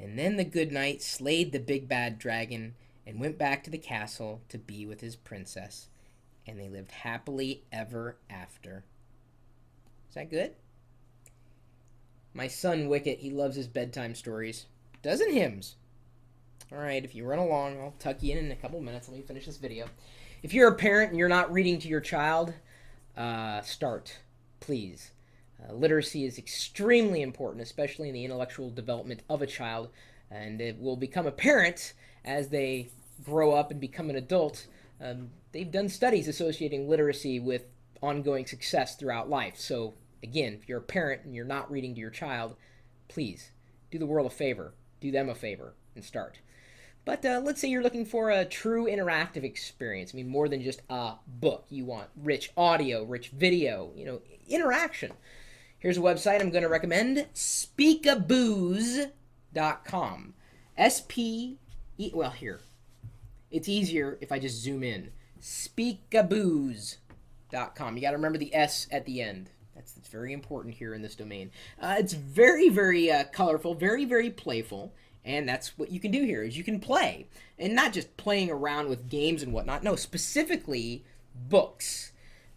And then the good knight slayed the big bad dragon and went back to the castle to be with his princess. And they lived happily ever after. Is that good? My son Wicket, he loves his bedtime stories. Doesn't hymns? Alright, if you run along, I'll tuck you in a couple minutes. Let me finish this video. If you're a parent and you're not reading to your child, start, please. Literacy is extremely important, especially in the intellectual development of a child, and it will become apparent as they grow up and become an adult. They've done studies associating literacy with ongoing success throughout life. So, again, if you're a parent and you're not reading to your child, please do the world a favor, do them a favor, and start. But let's say you're looking for a true interactive experience. I mean, more than just a book. You want rich audio, rich video, interaction. Here's a website I'm going to recommend, speakaboos.com. S-P-E, well, here. It's easier if I just zoom in. Speakaboos.com. You got to remember the S at the end. That's very important here in this domain. It's very, very colorful, very, very playful. And that's what you can do here, is you can play. And not just playing around with games and whatnot. No, specifically books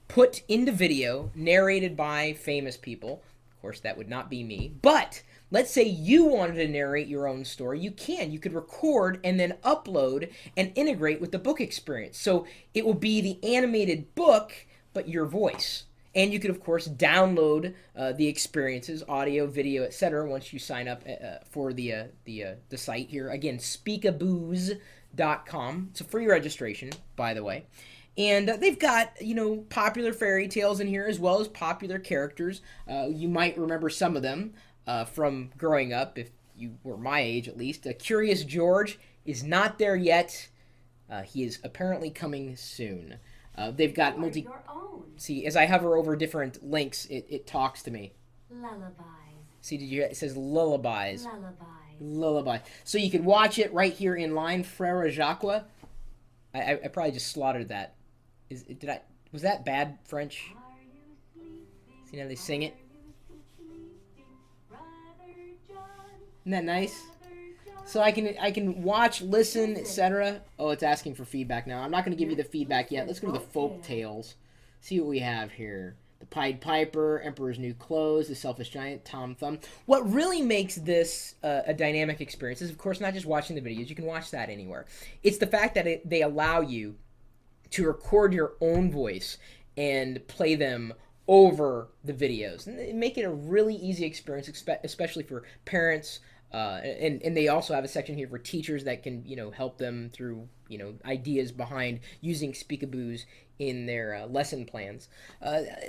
put into video, narrated by famous people. Of course, that would not be me. But let's say you wanted to narrate your own story. You can. You could record and then upload and integrate with the book experience. So it will be the animated book, but your voice. And you could, of course, download the experiences, audio, video, etc. once you sign up for the site here. Again, speakaboos.com. It's a free registration, by the way. And they've got, popular fairy tales in here as well as popular characters. You might remember some of them from growing up, if you were my age at least. Curious George is not there yet. He is apparently coming soon. They've got See, as I hover over different links, it talks to me. Lullabies. See, it says lullabies. Lullabies. Lullaby. So you can watch it right here in line, Frere Jacques. I probably just slaughtered that. Was that bad French? See how they sing it? Isn't that nice? So I can watch, listen, etc. Oh, it's asking for feedback now. I'm not going to give you the feedback yet. Let's go to the folk tales. See what we have here. The Pied Piper, Emperor's New Clothes, The Selfish Giant, Tom Thumb. What really makes this a dynamic experience is, of course, not just watching the videos. You can watch that anywhere. It's the fact that they allow you to record your own voice and play them over the videos. And make it a really easy experience, especially for parents. And they also have a section here for teachers that can, help them through, ideas behind using Speakaboos in their lesson plans.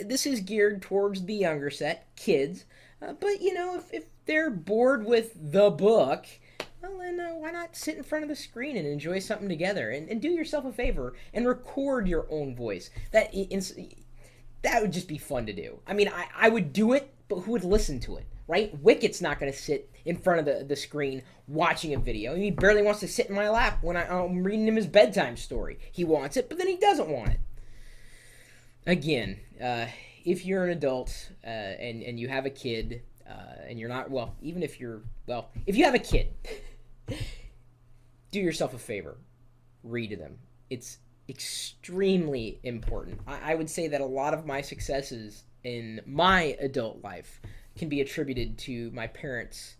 This is geared towards the younger set, kids. But, if they're bored with the book, well, then why not sit in front of the screen and enjoy something together and do yourself a favor and record your own voice. That would just be fun to do. I mean, I would do it, but who would listen to it, right? Wicket's not going to sit in front of the screen watching a video. He barely wants to sit in my lap when I'm reading him his bedtime story. He wants it, but then he doesn't want it. Again, if you're an adult and you have a kid and you're not, if you have a kid, do yourself a favor. Read to them. It's extremely important. I would say that a lot of my successes in my adult life can be attributed to my parents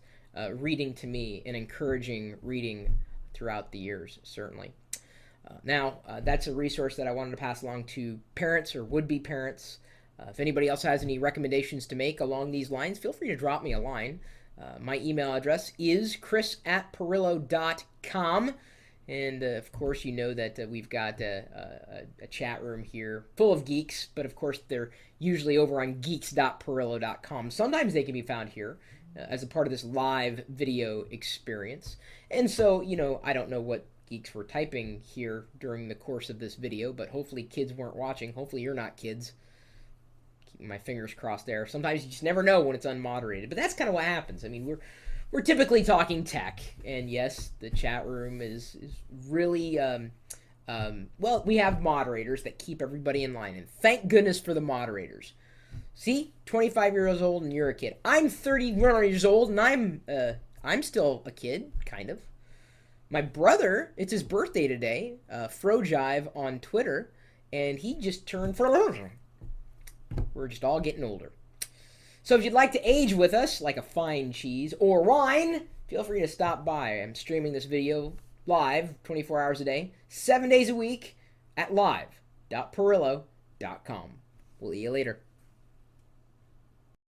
reading to me and encouraging reading throughout the years, certainly. Now, that's a resource that I wanted to pass along to parents or would-be parents. If anybody else has any recommendations to make along these lines, feel free to drop me a line. My email address is chris@perillo.com. And, of course, you know that we've got a chat room here full of geeks, but, of course, they're usually over on geeks.perillo.com. Sometimes they can be found here as a part of this live video experience. And so, I don't know what geeks were typing here during the course of this video, but hopefully kids weren't watching. Hopefully you're not kids. Keeping my fingers crossed there. Sometimes you just never know when it's unmoderated, but that's kind of what happens. I mean, we're typically talking tech, and yes, the chat room is really, we have moderators that keep everybody in line, and thank goodness for the moderators. See, 25 years old and you're a kid. I'm 31 years old and I'm still a kid, kind of. My brother, it's his birthday today, Frojive on Twitter, and he just turned for. We're just all getting older. So if you'd like to age with us, like a fine cheese or wine, feel free to stop by. I'm streaming this video live 24 hours a day, 7 days a week at live.perillo.com. We'll see you later.